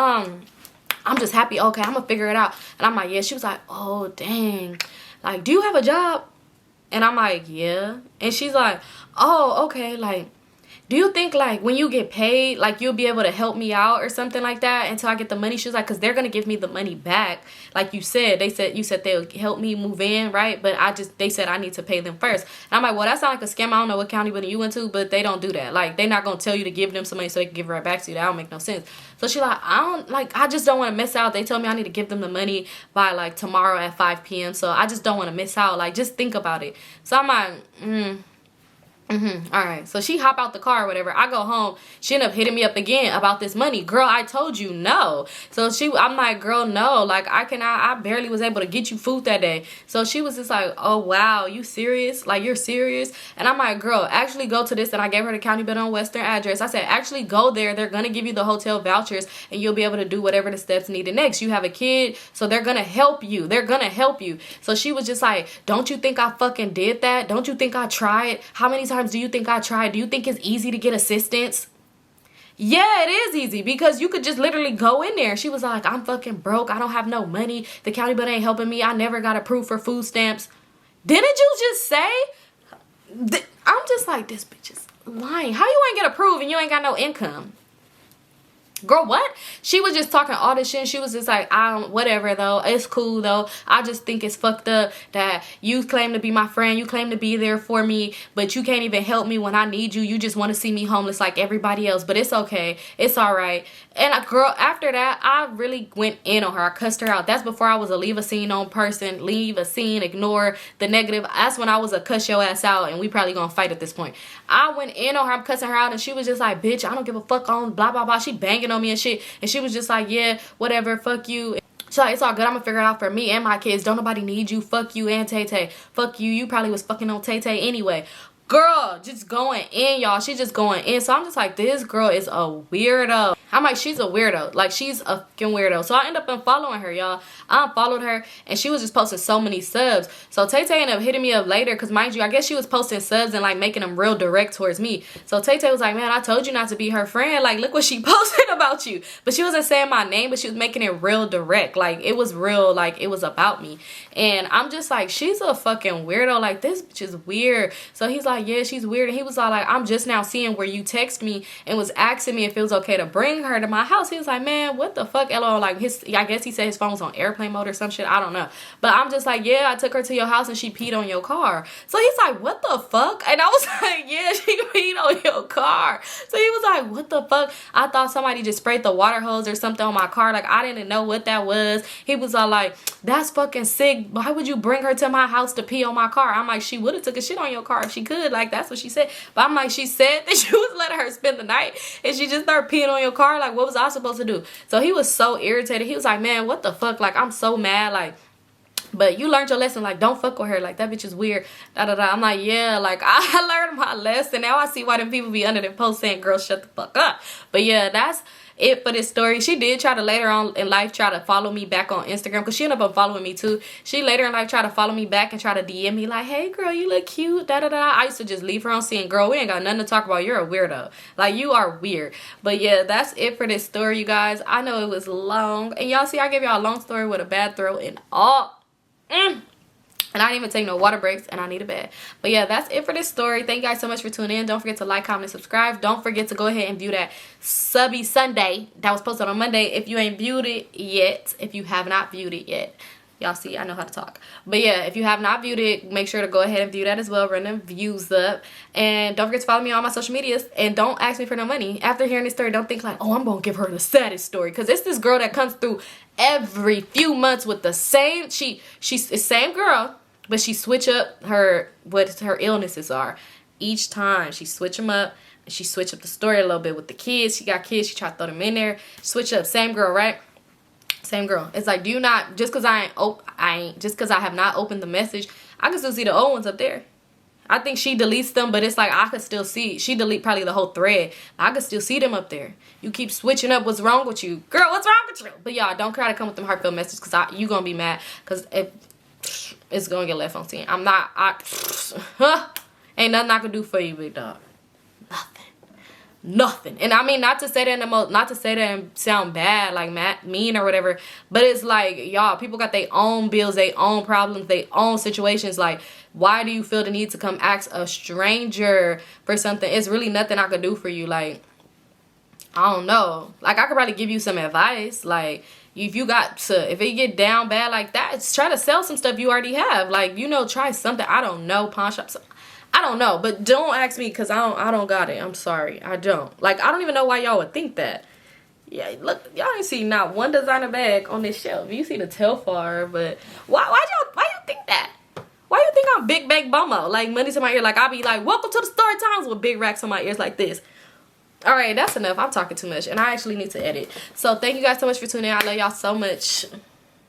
I'm just happy. Okay, I'm gonna figure it out. And I'm like, yeah. She was like, oh, dang. Like, do you have a job? And I'm like, yeah. And she's like, oh, okay, like, do you think like when you get paid like you'll be able to help me out or something like that until I get the money? She was like, because they're gonna give me the money back, like you said. You said they'll help me move in, right? But they said I need to pay them first. And I'm like, well, that sounds like a scam. I don't know what county building you went to, but they don't do that. Like, they're not gonna tell you to give them some money so they can give it right back to you. That don't make no sense. So she's like, I just don't want to miss out. They told me I need to give them the money by like tomorrow at 5 p.m. So I just don't want to miss out. Like, just think about it. So I'm like, all right. So she hop out the car or whatever. I go home. She ended up hitting me up again about this money. Girl, I told you no. So I'm like, girl, no. Like, I barely was able to get you food that day. So she was just like, oh, wow, you serious? Like, you're serious? And I'm like, girl, actually go to this. And I gave her the county building on Western address. I said, actually go there. They're going to give you the hotel vouchers and you'll be able to do whatever the steps needed next. You have a kid, so they're going to help you. They're going to help you. So she was just like, don't you think I fucking did that? Don't you think I tried? How many times do you think I tried? Do you think it's easy to get assistance? Yeah, it is easy because you could just literally go in there. She was like, I'm fucking broke. I don't have no money. The county bill ain't helping me. I never got approved for food stamps. Didn't you just say? I'm just like, this bitch is lying. How you ain't get approved and you ain't got no income? Girl, what? She was just talking all this shit, and she was just like, I don't, whatever though, it's cool though, I just think it's fucked up that you claim to be my friend, you claim to be there for me, but you can't even help me when I need you just want to see me homeless like everybody else, but it's okay, it's all right. And girl, after that, I really went in on her. I cussed her out. That's before I was a leave a scene on person, leave a scene, ignore the negative. That's when I was a cuss your ass out, and we probably gonna fight at this point. I went in on her, I'm cussing her out, and she was just like, bitch, I don't give a fuck on blah blah blah. She banging on me and shit, and she was just like, yeah, whatever, fuck you. She's like, it's all good, I'm gonna figure it out for me and my kids. Don't nobody need you. Fuck you and Taytay. Fuck you. You probably was fucking on Taytay anyway. Girl, just going in, y'all. She's just going in. So I'm just like, this girl is a weirdo. I'm like, she's a weirdo. Like, she's a fucking weirdo. So I end up unfollowing her, y'all. I unfollowed her, and she was just posting so many subs. So Taytay ended up hitting me up later, because mind you, I guess she was posting subs and like making them real direct towards me. So Taytay was like, man, I told you not to be her friend. Like, look what she posted about you. But she wasn't saying my name, but she was making it real direct. Like, it was real, like it was about me. And I'm just like, she's a fucking weirdo. Like, this bitch is weird. So he's like, yeah, she's weird. And he was all like, I'm just now seeing where you text me and was asking me if it was okay to bring her to my house. He was like, man, what the fuck, LOL. Like, I guess he said his phone was on airplane mode or some shit, I don't know. But I'm just like, yeah, I took her to your house and she peed on your car. So he's like, what the fuck? And I was like, yeah, she peed on your car. So he was like, what the fuck? I thought somebody just sprayed the water hose or something on my car. Like, I didn't know what that was. He was all like, that's fucking sick. Why would you bring her to my house to pee on my car? I'm like, she would have took a shit on your car if she could. Like, that's what she said. But I'm like, she said that you was letting her spend the night and she just started peeing on your car. Like, what was I supposed to do? So he was so irritated. He was like, man, what the fuck? Like, I'm so mad. Like, but you learned your lesson. Like, don't fuck with her. Like, that bitch is weird. Da da da. I'm like, yeah, like, I learned my lesson. Now I see why them people be under them posts saying, girl, shut the fuck up. But yeah, that's it for this story. She did try to later on in life try to follow me back on Instagram, because she ended up following me too. She later in life tried to follow me back and try to DM me like, hey girl, you look cute, da da da. I used to just leave her on scene. Girl, we ain't got nothing to talk about. You're a weirdo. Like, you are weird. But yeah, that's it for this story, you guys. I know it was long, and y'all see I gave y'all a long story with a bad throat and all. And I didn't even take no water breaks, and I need a bed. But yeah, that's it for this story. Thank you guys so much for tuning in. Don't forget to like, comment, and subscribe. Don't forget to go ahead and view that Subby Sunday that was posted on Monday if you ain't viewed it yet. If you have not viewed it yet. Y'all see, I know how to talk. But yeah, if you have not viewed it, make sure to go ahead and view that as well. Run them views up. And don't forget to follow me on all my social medias. And don't ask me for no money. After hearing this story, don't think like, oh, I'm going to give her the saddest story. Because it's this girl that comes through every few months with the same, she's the same girl, but she switch up what her illnesses are. Each time she switch them up. She switch up the story a little bit with the kids. She got kids. She try to throw them in there. Switch up. Same girl, right? Same girl. It's like, do you not, just because I have not opened the message, I can still see the old ones up there. I think she deletes them, but it's like I could still see. She delete probably the whole thread. I could still see them up there. You keep switching up. What's wrong with you? Girl, what's wrong with you? But y'all, don't try to come with them heartfelt messages, because you going to be mad, because it's going to get left on scene. Ain't nothing I can do for you, big dog. Nothing. And I mean, not to say that and sound bad, like mean or whatever, but it's like, y'all, people got their own bills, their own problems, their own situations. Like, why do you feel the need to come ask a stranger for something? It's really nothing I could do for you. Like, I don't know. Like, I could probably give you some advice. Like, if it get down bad like that, try to sell some stuff you already have. Like, you know, try something. I don't know, pawn shops. I don't know, but don't ask me, because I don't got it. I'm sorry, I don't. Like, I don't even know why y'all would think that. Yeah, look, y'all ain't see not one designer bag on this shelf. You see the Telfar, but why you think that? Why you think I'm big bag bummo? Like, money to my ear, like I'll be like, welcome to the Storytimes with big racks on my ears like this. All right, that's enough. I'm talking too much, and I actually need to edit. So thank you guys so much for tuning in. I love y'all so much.